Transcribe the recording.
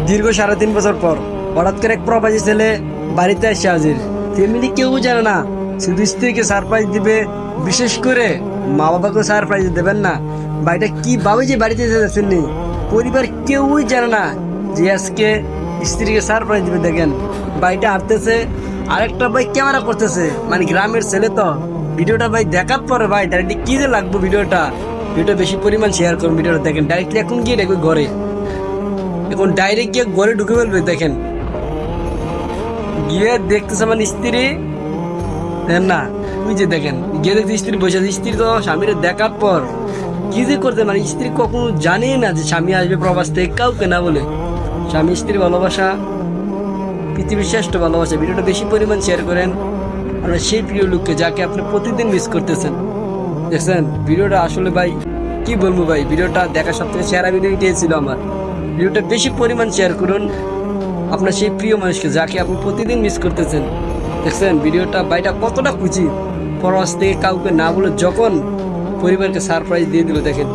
দীর্ঘ 3.5 বছর পর হঠাৎ করে এক প্রবাসী ছেলে বাড়িতে এসে হাজির। ফ্যামিলি কেউ জানে না, শুধু স্ত্রীকে সারপ্রাইজ দিবে, বিশেষ করে মা বাবাকেও সারপ্রাইজ দেবেন না। ভাইটা কিভাবে যে বাড়িতে এসে যাচ্ছেন নি, পরিবার কেউই জানে না যে আজকে স্ত্রীকে সারপ্রাইজ দিবে। দেখেন ভাইটা হাঁটতেছে, আরেকটা ভাই ক্যামেরা করতেছে, মানে গ্রামের ছেলে তো। ভিডিওটা ভাই দেখার পরে ভাই ডাইরেক্টলি কি যে লাগবে ভিডিওটা বেশি পরিমাণ শেয়ার করুন। ভিডিওটা দেখেন, ডাইরেক্টলি এখন গিয়ে দেখবে ঘরে, এখন ডাইরেক্ট গিয়ে ঘরে ঢুকে ফেলবে। দেখেন গিয়ে দেখতেছে আমার স্ত্রী, দেখেন না, ওই যে দেখেন গিয়ে দেখতে স্ত্রী বসে আছে। স্ত্রী তো স্বামীর দেখার পর কি যে করতে, মানে স্ত্রী কখনো জানে না যে স্বামী আসবে প্রবাস থেকে, কাউকে না বলে। স্বামী স্ত্রীর ভালোবাসা পৃথিবীর শ্রেষ্ঠ ভালোবাসা। ভিডিওটা বেশি পরিমাণ শেয়ার করেন আপনার সেই প্রিয় লোককে, যাকে আপনি প্রতিদিন মিস করতেছেন। দেখছেন ভিডিওটা আসলে ভাই কি বলবো ভাই, ভিডিওটা দেখা সব থেকে সেরা ভিডিও এটাই ছিল আমার। ভিডিওটা বেশি পরিমাণ শেয়ার করুন আপনার সেই প্রিয় মানুষকে, যাকে আপনি প্রতিদিন মিস করতেছেন। দেখছেন ভিডিওটা ভাইটা কতটা খুশি, পরশ থেকে কাউকে না বলে যখন পরিবারকে সারপ্রাইজ দিয়ে দিল। দেখেন